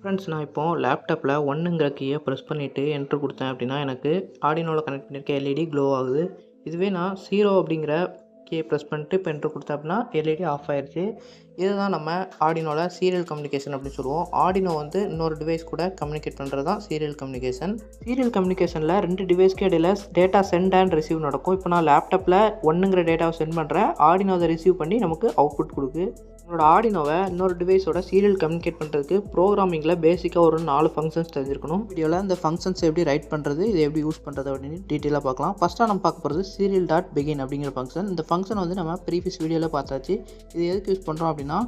Friends, நான் இப்போ லேப்டாப்பில் ஒன்றுங்கிற கீயை ப்ரெஸ் பண்ணிவிட்டு என்ட்ரு கொடுத்தேன் அப்படின்னா எனக்கு ஆர்டினோவில் கனெக்ட் பண்ணியிருக்க எல்இடி க்ளோ ஆகுது. இதுவே நான் 0 அப்படிங்கிற கீயை ப்ரெஸ் பண்ணிட்டு இப்போ என்ட்ரு கொடுத்தேன் அப்படின்னா எல்இடி ஆஃப் ஆயிடுச்சு. இதுதான் நம்ம ஆர்டினோவில் சீரியல் கம்யூனிகேஷன் அப்படின்னு சொல்லுவோம். ஆர்டினோ வந்து இன்னொரு டிவைஸ் கூட கம்யூனிகேட் பண்ணுறது தான் சீரியல் கம்யூனிகேஷன். சீரியல் கம்யூனிகேஷனில் 2 டிவைஸ்க்கு இடையில் டேட்டா சென்ட் அண்ட் ரிசீவ் நடக்கும். இப்போ நான் லேப்டாப்பில் ஒன்றுங்கிற டேட்டாவை சென்ட் பண்ணுறேன், ஆர்டினோ அதை ரிசீவ் பண்ணி நமக்கு அவுட்புட் கொடுக்கு. உங்களோட ஆர்டினோவை இன்னொரு டிவைஸோட சீரியல் கம்யூனிகேட் பண்ணுறதுக்கு ப்ரோக்ராமிங்கில் பேசிக்காக ஒரு 4 ஃபங்க்ஷன்ஸ் தெரிஞ்சிருக்கணும். வீடியோவில் இந்த ஃபங்க்ஷன்ஸ் எப்படி ரைட் பண்ணுறது, இதை எப்படி யூஸ் பண்ணுறது அப்படின்னு டீட்டெயிலாக பார்க்கலாம். ஃபஸ்ட்டாக நம்ம பார்க்க போகிறது serial.begin அப்படிங்கிற ஃபங்க்ஷன். இந்த ஃபங்க்ஷன் வந்து நம்ம ப்ரீவியஸ் வீடியோவில் பார்த்தாச்சு. இது எதுக்கு யூஸ் பண்ணுறோம் அப்படின்னா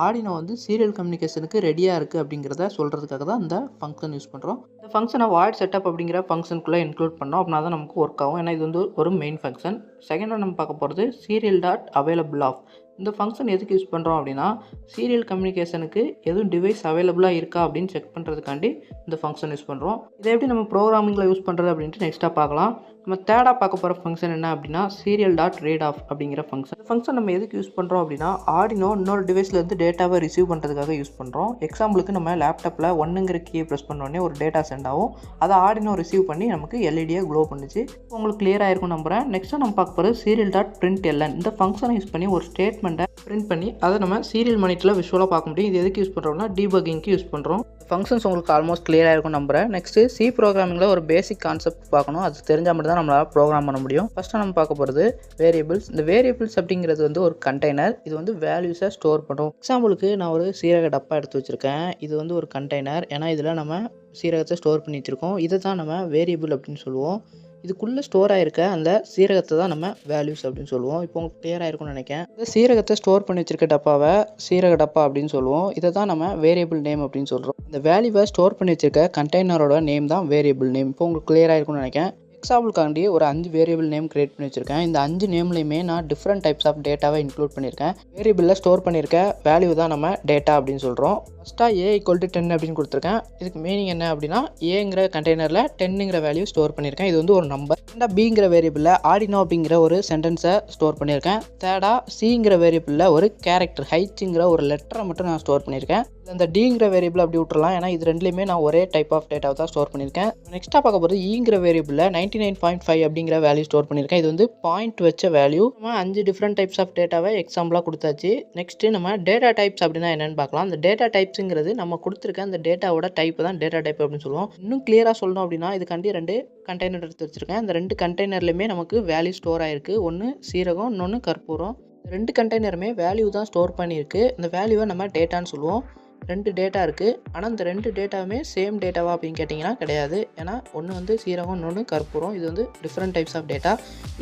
ஆர்டினோ வந்து சீரியல் கம்யூனிகேஷனுக்கு ரெடியாக இருக்குது அப்படிங்கிறத சொல்கிறதுக்காக தான் இந்த ஃபங்க்ஷன் யூஸ் பண்ணுறோம். இந்த ஃபங்க்ஷனை வாய்ட் செட்டப் அப்படிங்கிற ஃபங்க்ஷனுக்குள்ளே இன்க்ளூட் பண்ணோம் அப்படின்னா தான் நமக்கு ஒர்க் ஆகும். ஏன்னா இது வந்து ஒரு மெயின் ஃபங்க்ஷன். செகண்டாக நம்ம பார்க்க போகிறது serial.available of. இந்த ஃபங்க்ஷன் எதுக்கு யூஸ் பண்ணுறோம் அப்படின்னா சீரியல் கம்யூனிகேஷனுக்கு எதுவும் டிவைஸ் அவைலபிளாக இருக்கா அப்படின்னு செக் பண்ணுறதுக்காண்டி இந்த ஃபங்க்ஷன் யூஸ் பண்ணுறோம். இதை எப்படி நம்ம ப்ரோக்ராமிங்கில் யூஸ் பண்ணுறது அப்படின்ட்டு நெக்ஸ்ட்டாக பார்க்கலாம். நம்ம தேர்டாக பார்க்க போகிற ஃபங்க்ஷன் என்ன அப்படின்னா serial.readof அப்படிங்கிற ஃபங்க்ஷன். இந்த ஃபங்க்ஷன் நம்ம எதுக்கு யூஸ் பண்ணுறோம் அப்படின்னா ஆர்டினோ இன்னொரு டிவைஸ்லேருந்து டேட்டாவை ரிசீவ் பண்ணுறதுக்காக யூஸ் பண்ணுறோம். எக்ஸாம்பிளுக்கு நம்ம லேப்டாப்பில் ஒன்றுங்கிற கீயை ப்ரெஸ் பண்ணோடனே ஒரு டேட்டா சென்ட் ஆகும். அதை ஆர்டினோ ரிசீவ் பண்ணி நமக்கு எல்இடியை க்ளோ பண்ணுச்சு. உங்களுக்கு கிளியராக இருக்கும் நம்புகிறேன். நெக்ஸ்ட்டாக நம்ம பார்க்க போகிறது serial.println. இந்த ஃபங்க்ஷனை யூஸ் பண்ணி ஒரு ஸ்டேட்மெண்ட்டை பிரிண்ட் பண்ணி அதை நம்ம சீரியல் மானிட்டரில் விஷுவலாக பார்க்க முடியும். இது எதுக்கு யூஸ் பண்ணுறோம்னா டீபக்கிங்க்கு யூஸ் பண்ணுறோம். ஃபங்க்ஷன்ஸ் உங்களுக்கு ஆல்மோஸ்ட் கிளியராக இருக்கும் நம்புகிறேன். நெக்ஸ்ட்டு சி ப்ரோக்ராமிங்கில் ஒரு பேசிக் கான்செப்ட் பார்க்கணும். அது தெரிஞ்சால் மட்டும் தான் நம்மளால் ப்ரோக்ராம் பண்ண முடியும். ஃபஸ்ட்டாக நம்ம பார்க்க போகிறது வேரியபிள்ஸ். இந்த வேரியபிள்ஸ் அப்படிங்கிறது வந்து ஒரு கண்டெய்னர். இது வந்து வேல்யூஸை ஸ்டோர் பண்ணுறோம். எக்ஸாம்பிளுக்கு நான் ஒரு சீரக டப்பா எடுத்து வச்சுருக்கேன். இது வந்து ஒரு கண்டெய்னர். ஏன்னா இதில் நம்ம சீரகத்தை ஸ்டோர் பண்ணி வச்சுருக்கோம். இதை தான் நம்ம வேரியபிள் அப்படின்னு சொல்லுவோம். இதுக்குள்ளே ஸ்டோர் ஆகிருக்க அந்த சீரகத்தை தான் நம்ம வேல்யூஸ் அப்படின்னு சொல்லுவோம். இப்போ உங்களுக்கு கிளியராக இருக்கும்னு நினைக்கிறேன். இந்த சீரகத்தை ஸ்டோர் பண்ணி வச்சிருக்க டப்பாவை சீரக டப்பா அப்படின்னு சொல்லுவோம். இதை தான் நம்ம வேரியபிள் நேம் அப்படின்னு சொல்கிறோம். இந்த வேல்யூவை ஸ்டோர் பண்ணி வச்சிருக்க கண்டெய்னரோட நேம் தான் வேரியபிள் நேம். இப்போ உங்களுக்கு கிளியராக இருக்கும்னு நினைக்கிறேன். எக்ஸாம்பிளுக்காண்டி ஒரு 5 வேரியபிள் நேம் கிரியேட் பண்ணி வச்சுருக்கேன். இந்த 5 நேம்லையுமே நான் டிஃப்ரெண்ட் டைப்ஸ் ஆஃப் டேட்டாவை இன்க்ளூட் பண்ணியிருக்கேன். வேரியபிளில் ஸ்டோர் பண்ணியிருக்க வேல்யூ தான் நம்ம டேட்டா அப்படின்னு சொல்கிறோம். ஃபஸ்ட்டாக a = 10 அப்படின்னு கொடுத்துருக்கேன். இதுக்கு மீனிங் என்ன அப்படின்னா ஏங்கிற கண்டெய்னரில் 10ங்கிற வேல்யூ ஸ்டோர் பண்ணியிருக்கேன். இது வந்து ஒரு நம்பர். ரெண்டாக பிங்கிற வேரியபிளில் ஆர்டினோ அப்படிங்கிற ஒரு சென்டென்ஸை ஸ்டோர் பண்ணியிருக்கேன். தேர்டாக சிங்கிற வேரியபிளில் ஒரு கேரக்டர் ஹைச்சுங்கிற ஒரு லெட்டரை மட்டும் நான் ஸ்டோர் பண்ணியிருக்கேன். இந்த டிங்கிற வேரியபிள் அப்படி விட்டுறலாம். ஏன்னா இது ரெண்டுலேயுமே நான் ஒரே டைப் ஆஃப் டேட்டாவை தான் ஸ்டோர் பண்ணியிருக்கேன். நெக்ஸ்ட்டாக பார்க்க போகிறது ஈங்கிற வேரியபிளில் 99.5 அப்படிங்கிற வேல்யூ ஸ்டோர் பண்ணியிருக்கேன். இது வந்து பாயிண்ட் வச்ச வேல்யூ. நம்ம 5 டிஃப்ரெண்ட் டைப்ஸ் ஆஃப் டேட்டாவை எக்ஸாம்பிளாக கொடுத்தாச்சு. நெக்ஸ்ட்டு நம்ம டேட்டா டைப்ஸ் அப்படின்னா என்னென்னு பார்க்கலாம். இந்த டேட்டா டைப்ஸுங்கிறது நம்ம கொடுத்துருக்க அந்த டேட்டாவோட டைப் தான் டேட்டா டைப் அப்படின்னு சொல்லுவோம். இன்னும் கிளியராக சொல்லணும் அப்படின்னா இதுக்காண்டி 2 கண்டெய்னர் எடுத்து வச்சுருக்கேன். இந்த 2 கண்டெய்னர்லையுமே நமக்கு வேல்யூ ஸ்டோர் ஆகிருக்கு. ஒன்று சீரகம், இன்னொன்று கற்பூரம். 2 கண்டெய்னருமே வேல்யூ தான் ஸ்டோர் பண்ணியிருக்கு. இந்த வேல்யூவை நம்ம டேட்டான்னு சொல்லுவோம். 2 டேட்டா இருக்குது. ஆனால் இந்த 2 டேட்டாவுமே சேம் டேட்டாவா அப்படின்னு கேட்டிங்கன்னா கிடையாது. ஏன்னா ஒன்று வந்து சீரகம், இன்னொன்று கற்பூரம். இது வந்து டிஃப்ரெண்ட் டைப்ஸ் ஆஃப் டேட்டா.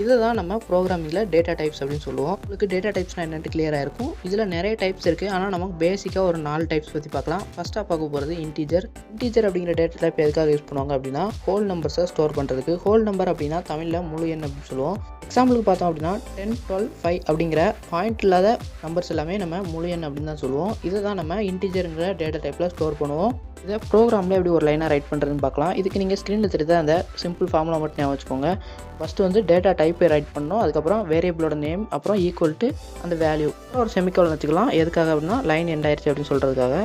இதை தான் நம்ம ப்ரோக்ராமிங்கில் டேட்டா டைப்ஸ் அப்படின்னு சொல்லுவோம். உங்களுக்கு டேட்டா டைப்ஸ்னால் என்னென்னு கிளியராக இருக்கும். இதில் நிறைய டைப்ஸ் இருக்குது. ஆனால் நமக்கு பேசிக்காக ஒரு 4 டைப்ஸ் பற்றி பார்க்கலாம். ஃபஸ்ட்டாக பார்க்க போகிறது இன்டீஜர். இன்டீஜர் அப்படிங்கிற டேட்டா டைப் எதுக்காக யூஸ் பண்ணுவாங்க அப்படின்னா ஹோல் நம்பர்ஸை ஸ்டோர் பண்ணுறதுக்கு. ஹோல் நம்பர் அப்படின்னா தமிழில் முழு எண் அப்படின்னு சொல்லுவோம். எக்ஸாம்பிளுக்கு பார்த்தோம் அப்படின்னா 10, 12, 5 அப்படிங்கிற பாயிண்ட் இல்லாத நம்பர்ஸ் எல்லாமே நம்ம முழு எண் அப்படின்னு தான் சொல்லுவோம். இதை தான் நம்ம இன்டீஜருங்கிற டேட்டா டைப்பில் ஸ்டோர் பண்ணுவோம். இதை ப்ரோக்ராமில் எப்படி ஒரு லைனாக ரைட் பண்ணுறதுன்னு பார்க்கலாம். இதுக்கு நீங்கள் ஸ்க்ரீனில் தெரியுத அந்த சிம்பிள் ஃபார்முலா மட்டும் ஞாபகம் வச்சுக்கோங்க. ஃபஸ்ட்டு வந்து டேட்டா டைப்பை ரைட் பண்ணணும். அதுக்கப்புறம் வேரியபிளோட நேம், அப்புறம் ஈக்குவல் அந்த வேல்யூ, ஒரு செமிகோலன் வச்சுக்கலாம். எதுக்காக அப்படின்னா லைன் எண்ட் ஆயிடுச்சு அப்படின்னு சொல்கிறதுக்காக.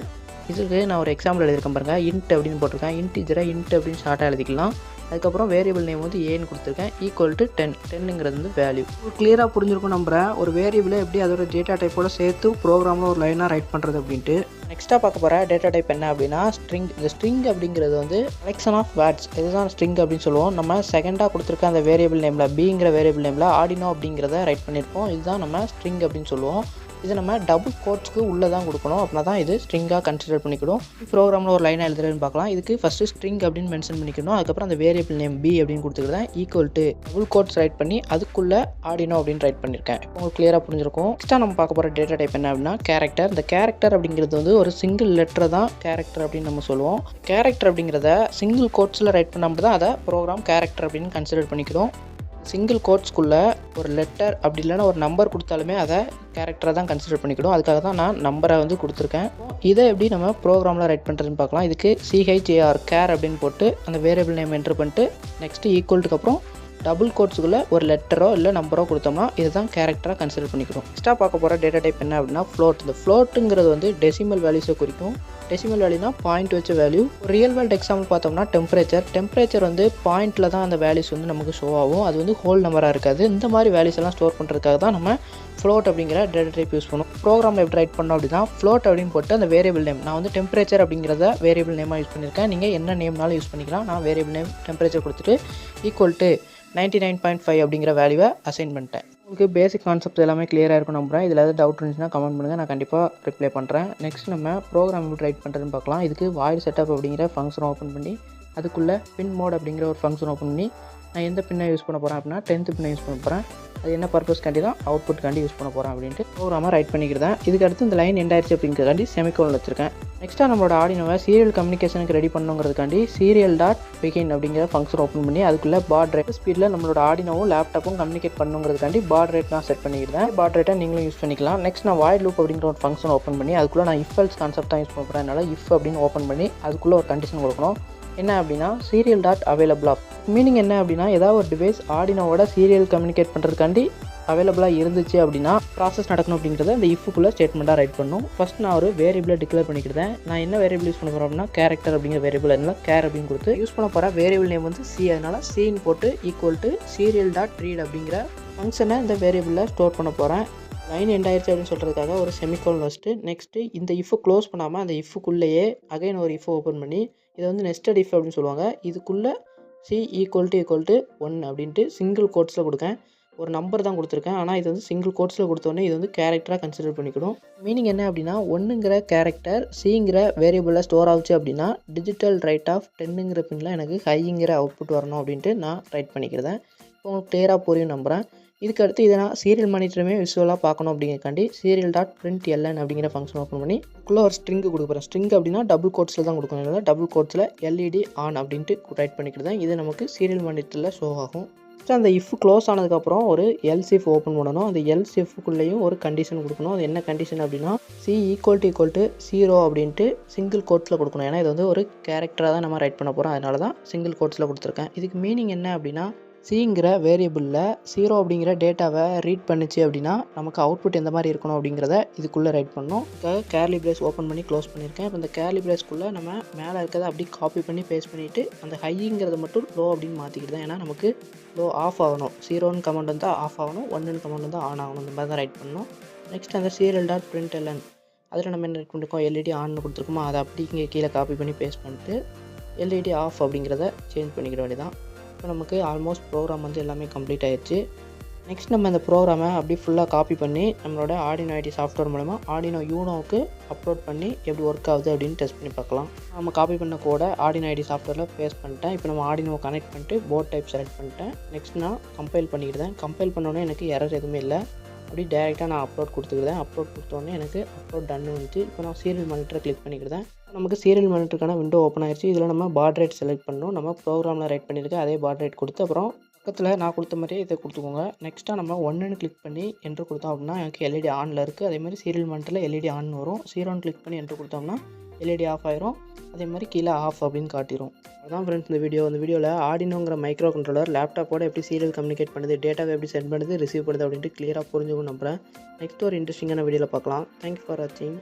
இதுக்கு நான் ஒரு எக்ஸாம்பிள் எழுதியிருக்கேன் பாருங்கள். இன்ட் அப்படின்னு போட்டிருக்கேன். இன்டீஜரை இன்ட் அப்படின்னு ஷார்ட்டாக எழுதிக்கலாம். அதுக்கப்புறம் வேரியபிள் நேம் வந்து ஏன்னு கொடுத்துருக்கேன். Equal to 10. 10ங்கிறது வந்து வேல்யூ. கிளியராக புரிஞ்சிருக்கும் நம்புறேன். ஒரு வேரியபிளை எப்படி அதோட டேட்டா டைப்போட சேர்த்து ப்ரோக்ராமில் ஒரு லைனாக ரைட் பண்ணுறது அப்படின்ட்டு. நெக்ஸ்ட்டாக பார்க்க போகிற டேட்டா டைப் என்ன அப்படின்னா ஸ்ட்ரிங். இந்த ஸ்ட்ரிங் அப்படிங்கிறது வந்து கலெக்ஷன் ஆஃப் வேர்ட்ஸ். இதுதான் ஸ்ட்ரிங் அப்படின்னு சொல்லுவோம். நம்ம செகண்டாக கொடுத்துருக்க அந்த வேரியபிள் நேமில் பிங்கிற வேரியபிள் நேமில் ஆர்டினோ அப்படிங்கிறத ரைட் பண்ணியிருப்போம். இதுதான் நம்ம ஸ்ட்ரிங் அப்படின்னு சொல்லுவோம். இதை நம்ம டபுள் கோட்ஸ்க்கு உள்ளே தான் கொடுக்கணும். அப்படின்னா தான் இது ஸ்ட்ரிங்காக கன்சிடர் பண்ணிக்கணும். ப்ரோக்ராமில் ஒரு லைனாக எழுதுறதுன்னு பார்க்கலாம். இதுக்கு ஃபஸ்ட்டு ஸ்ட்ரிங் அப்படின்னு மென்ஷன் பண்ணிக்கணும். அதுக்கப்புறம் அந்த வேரியபிள் நேம் பி அப்படின்னு கொடுத்துக்கிறேன். Equal to double quotes write பண்ணி அதுக்குள்ளே ஆர்டினோ அப்படின்னு ரைட் பண்ணியிருக்கேன். உங்களுக்கு கிளியராக புரிஞ்சிருக்கும். நெக்ஸ்ட்டாக நம்ம பார்க்க போகிற டேட்டா டைப் என்ன அப்படின்னா கேரக்டர். இந்த கேரக்டர் அப்படிங்கிறது வந்து ஒரு சிங்கிள் லெட்டர் தான் கேரக்டர் அப்படின்னு நம்ம சொல்லுவோம். கேரக்டர் அப்படிங்கிறத சிங்கிள் கோட்ஸில் ரைட் பண்ணாமல் தான் அதை ப்ரோக்ராம் கேரக்டர் அப்படின்னு கன்சிடர் பண்ணிக்கிறோம். சிங்கிள் கோட்ஸ்க்குள்ளே ஒரு லெட்டர் அப்படி இல்லைன்னா ஒரு நம்பர் கொடுத்தாலுமே அதை கேரக்டரை தான் கன்சிடர் பண்ணிக்கிடும். அதுக்காக தான் நான் நம்பரை வந்து கொடுத்துருக்கேன். இதை எப்படி நம்ம ப்ரோக்ராமில் ரைட் பண்ணுறதுன்னு பார்க்கலாம். இதுக்கு CHAR கேர் அப்படின்னு போட்டு அந்த வேரியபிள் நேம் என்ட்ரு பண்ணிட்டு நெக்ஸ்ட்டு ஈக்குவல்ட்டுக்கு அப்புறம் டபுள் கோட்ஸுக்குள்ளே ஒரு லெட்டரோ இல்லை நம்பரோ கொடுத்தோம்னா இதுதான் கேரக்டராக கன்சிடர் பண்ணிக்கிறோம். நெக்ஸ்ட்டாக பார்க்க போகிற டேட்டா டைப் என்ன அப்படின்னா ஃப்ளோட். இந்த ஃப்ளோட்டுங்கிறது வந்து டெசிமல் வேல்யூஸை குறிக்கும். டெசிமல் வேல்யூனா பாயிண்ட் வச்ச வேல்யூ. ஒரு ரியல் வேர்ல்டு எக்ஸாம்பிள் பார்த்தோம்னா டெம்பரேச்சர் வந்து பாயிண்ட்டில் தான் அந்த வேல்யூஸ் வந்து நமக்கு ஷோ ஆகும். அது வந்து ஹோல் நம்பராக இருக்காது. இந்த மாதிரி வேல்யூஸ் எல்லாம் ஸ்டோர் பண்ணுறதுக்காக தான் நம்ம ஃப்ளோட் அப்படிங்கிற டேட்டா டைப் யூஸ் பண்ணுவோம். ப்ரோக்ராமில் எப்படி ரைட் பண்ணோம் அப்படின்னா ஃப்ளோட் அப்படின்னு போட்டு அந்த வேரியபிள் நேம், நான் வந்து டெம்பரேச்சர் அப்படிங்கிறத வேரியபிள் நேமாக யூஸ் பண்ணியிருக்கேன். நீங்கள் என்ன நேம்னாலும் யூஸ் பண்ணிக்கலாம். நான் வேரியபிள் நேம் டெம்பரேச்சர் கொடுத்துட்டு ஈக்குவல் டு 99.5 அப்படிங்கிற வேல்யூவை அசைன் பண்ணிட்டேன். உங்களுக்கு பேசிக் கான்செப்ட் எல்லாமே கிளியராக இருக்கும் நம்புறேன். இதில் ஏதாவது டவுட் இருந்துச்சுன்னா கமெண்ட் பண்ணுங்கள், நான் கண்டிப்பாக ரிப்ளை பண்ணுறேன். நெக்ஸ்ட் நம்ம ப்ரோக்ராம் எப்படி ரைட் பண்ணுறதுன்னு பார்க்கலாம். இதுக்கு வாய்ட் செட்டப் அப்படிங்கிற ஃபங்க்ஷன் ஓப்பன் பண்ணி அதுக்குள்ளே பின் மோட் அப்படிங்கிற ஒரு ஃபங்க்ஷன் ஓப்பன் பண்ணி நான் எந்த பின்னை யூஸ் பண்ண போகிறேன் அப்படின்னா 10th பின்னை யூஸ் பண்ண போகிறேன். அது என்ன பர்பஸ்க்காண்டி தான் அவுட்புட்காண்டி யூஸ் பண்ண போகிறேன் அப்படின்ட்டு ப்ரோக்ராமாக ரைட் பண்ணிக்கிறேன். இதுக்கு அடுத்து இந்த லைன் எண்ட் ஆயிடுச்சு அப்படிங்கிறதுக்காண்டி செமிகோலன் வச்சிருக்கேன். நெக்ஸ்ட்டாக நம்மளோட ஆடினோவை சீரியல் கம்யூனிகேஷனுக்கு ரெடி பண்ணுங்கிறதுக்காண்டி serial.begin அப்படிங்கிற ஃபங்க்ஷன் ஓப்பன் பண்ணி அதுக்குள்ளே பாட் ரேட் ஸ்பீடில் நம்மளோட ஆடினோவும் லேப்டாப்பும் கம்யூனிகேட் பண்ணுங்கிறதுக்காண்டி பாட் ரேட் நான் செட் பண்ணிக்கிறேன். பாட் ரேட்டை நீங்களும் யூஸ் பண்ணிக்கலாம். நெக்ஸ்ட் நான் வாய்ட் லூப் அப்படிங்கிற ஒரு ஃபங்க்ஷன் ஓப்பன் பண்ணி அதுக்குள்ளே நான் இஃப் எல்ஸ் கான்செப்ட் தான் யூஸ் பண்ண போகிறேன். அதனால் இஃப் அப்படின்னு ஓப்பன் பண்ணி அதுக்குள்ளே ஒரு கண்டிஷன் கொடுக்கணும். என்ன அப்படின்னா serial.available of மீனிங் என்ன அப்படின்னா ஏதாவது ஒரு டிவைஸ் ஆடினோவோட சீரியல் கம்யூனிகேட் பண்ணுறதுக்காண்டி அவைலபிளாக இருந்துச்சு அப்படின்னா ப்ராசஸ் நடக்கணும் அப்படிங்கிறத இந்த இஃப்க்குள்ளே ஸ்டேட்மெண்ட்டாக ரைட் பண்ணணும். ஃபஸ்ட் நான் ஒரு வேரியபிளை டிக்ளேர் பண்ணிக்கிறேன். நான் என்ன வேரியபிள் யூஸ் பண்ண போகிறேன் அப்படின்னா கேரக்டர் அப்படிங்கிற வேரியபிள், அதனால கேர் அப்படின்னு கொடுத்து யூஸ் பண்ண போகிற வேரியபிள் நேம் வந்து சி, அதனால் சின்னு போட்டு ஈக்குவல் டு serial.read அப்படிங்கிற ஃபங்க்ஷனை இந்த வேரியபிளில் ஸ்டோர் பண்ண போகிறேன். லைன் எண்ட் ஆயிடுச்சு அப்படின்னு சொல்கிறதுக்காக ஒரு செமிகோலன் வச்சுட்டு நெக்ஸ்ட்டு இந்த இஃப் க்ளோஸ் பண்ணாமல் அந்த இஃப்க்குள்ளேயே அகைன் ஒரு இஃப் ஓப்பன் பண்ணி இதை வந்து நெஸ்டட் இஃப் அப்படின்னு சொல்லுவாங்க. இதுக்குள்ளே சி ஈக்குவல் டு 1 அப்படின்ட்டு சிங்கிள் கோட்ஸில் கொடுக்கேன். ஒரு நம்பர் தான் கொடுத்துருக்கேன், ஆனால் இது வந்து சிங்கிள் கோட்ஸில் கொடுத்தோன்னே இது வந்து கேரக்டராக கன்சிடர் பண்ணிக்கணும். மீனிங் என்ன அப்படின்னா 1ங்கிற கேரக்டர் சிங்கிற வேரியபிளில் ஸ்டோர் ஆகுச்சு அப்படின்னா டிஜிட்டல் ரைட் ஆஃப் 10ங்கிற பின்னில் எனக்கு ஹைங்கிற அவுட்புட் வரணும் அப்படின்ட்டு நான் ரைட் பண்ணிக்கிறேன். இப்போ உங்களுக்கு கிளியராக புரியும் நம்புகிறேன். இதுக்கு அடுத்து இதை நான் சீரியல் மானிட்டருமே விசுவலாக பார்க்கணும் அப்படிங்கிறக்காண்டி serial.println அப்படிங்கிற ஃபங்க்ஷன் ஓப்பன் பண்ணி இதுக்குள்ளே ஒரு ஸ்ட்ரிங்கு கொடுக்குறேன். ஸ்ட்ரிங் அப்படின்னா டபுள் கோட்ஸில் தான் கொடுக்கணும். இல்லை டபுள் கோட்ஸில் LED ஆன் அப்படின்ட்டு ரைட் பண்ணிக்கிறேன். இது நமக்கு சீரியல் மானிட்டரில் ஷோ ஆகும். அந்த இஃப் க்ளோஸ் ஆனதுக்கப்புறம் ஒரு எல்ஸ் இஃப் ஓப்பன் பண்ணணும். அந்த எல்ஸ் இஃப்க்குள்ளேயும் ஒரு கண்டிஷன் கொடுக்கணும். அது என்ன கண்டிஷன் அப்படின்னா சி ஈக்குவல் டு 0 அப்படின்ட்டு சிங்கிள் கோட்ஸில் கொடுக்கணும். ஏன்னா இது வந்து ஒரு கேரக்டராக தான் நம்ம ரைட் பண்ண போகிறோம், அதனால தான் சிங்கிள் கோட்ஸில் கொடுத்துருக்கேன். இதுக்கு மீனிங் என்ன அப்படின்னா சிங்கிற வேரியபிளில் 0 அப்படிங்கிற டேட்டாவை ரீட் பண்ணிச்சு அப்படின்னா நமக்கு அவுட்புட் எந்த மாதிரி இருக்கணும் அப்படிங்கிறத இதுக்குள்ளே ரைட் பண்ணணும். கேர்லி பிரேஸ் ஓப்பன் பண்ணி க்ளோஸ் பண்ணியிருக்கேன். இப்போ இந்த கேர்லி பிரேஸ்க்குள்ளே நம்ம மேலே இருக்கிறத அப்படி காப்பி பண்ணி பேஸ்ட் பண்ணிவிட்டு அந்த ஹைங்கிறத மட்டும் லோ அப்படின்னு மாற்றிக்கிட்டு ஏன்னா நமக்கு லோ ஆஃப் ஆகணும். 0ன்னு கமெண்ட் வந்து ஆஃப் ஆகணும், 1ன்னு கமெண்ட் வந்து ஆன் ஆகணும். இந்த மாதிரி தான் ரைட் பண்ணணும். நெக்ஸ்ட் அந்த serial.println அதில் நம்ம என்ன ரைட் பண்ணிருக்கோம், LED ஆன்னு கொடுத்துருக்கோமோ அதை அப்படி இங்கே கீழே காப்பி பண்ணி பேஸ்ட் பண்ணிட்டு LED ஆஃப் அப்படிங்கிறத சேஞ்ச் பண்ணிக்கிற வேண்டியதான். இப்போ நமக்கு ஆல்மோஸ்ட் ப்ரோக்ராம் வந்து எல்லாமே கம்ப்ளீட் ஆயிடுச்சு. நெக்ஸ்ட் நம்ம இந்த ப்ரோக்ராமை அப்படி ஃபுல்லாக காப்பி பண்ணி நம்மளோட ஆர்டினோ ஐடி சாஃப்ட்வேர் மூலமா ஆர்டினோ யூனோவுக்கு அப்லோட் பண்ணி எப்படி ஒர்க் ஆகுது அப்படின்னு டெஸ்ட் பண்ணி பார்க்கலாம். நம்ம காப்பி பண்ண கோடை ஆர்டினோ ஐடி சாஃப்ட்வேரில் பேஸ்ட் பண்ணிட்டேன். இப்போ நம்ம ஆர்டினோவை கனெக்ட் பண்ணிட்டு போர்ட் டைப் செலக்ட் பண்ணிட்டேன். நெக்ஸ்ட் நான் கம்பைல் பண்ணிக்கிட்டேன். கம்பைல் பண்ணோன்னே எனக்கு எரர் எதுவுமே இல்லை. அப்படி டேரெக்டாக நான் அப்லோட் கொடுத்துக்கிட்டேன். அப்லோட் கொடுத்தோடனே எனக்கு அப்லோட் டன் வந்துச்சு. இப்போ நான் சீரியல் மானிட்டரை கிளிக் பண்ணிக்கிட்டேன். நமக்கு சீரியல் மானிட்டருக்கான விண்டோ ஓப்பன் ஆயிடுச்சு. இதில் நம்ம பாட் ரேட் செலக்ட் பண்ணணும். நம்ம ப்ரோக்ராமில் ரைட் பண்ணியிருக்கேன் அதே பாட் ரேட் கொடுத்து அப்புறம் பக்கத்தில் நான் கொடுத்த மாதிரியே இதை கொடுத்துக்கோங்க. நெக்ஸ்ட்டாக நம்ம 1ன்னு கிளிக் பண்ணி என்ட்ரு கொடுத்தோம் அப்படின்னா எனக்கு LED ஆனில் இருக்குது. அதே மாதிரி சீரியல் மானிட்டரில் LED ஆன் வரும். 0ன்னு கிளிக் பண்ணி என்ட்ரு கொடுத்தோம்னா LED ஆஃப் ஆயிரும். அதே மாதிரி கீழே ஆஃப் அப்படின்னு காட்டிடும். அதுதான் ஃப்ரெண்ட்ஸ் இந்த வீடியோவில் ஆர்டினோங்கிற மைக்ரோ கண்ட்ரோலர் லேப்டாப்போட எப்படி சீரியல் கம்யூனிகேட் பண்ணுது, டேட்டாவை எப்படி சென்ட் பண்ணுது, ரிசீவ் பண்ணுது அப்படின்ட்டு கிளியராக புரிஞ்சுக்கணும் நம்புகிறேன். நெக்ஸ்ட் ஒரு இன்ட்ரெஸ்டிங்கான வீடியோவில் பார்க்கலாம். தேங்க்யூ ஃபார் வாட்சிங்.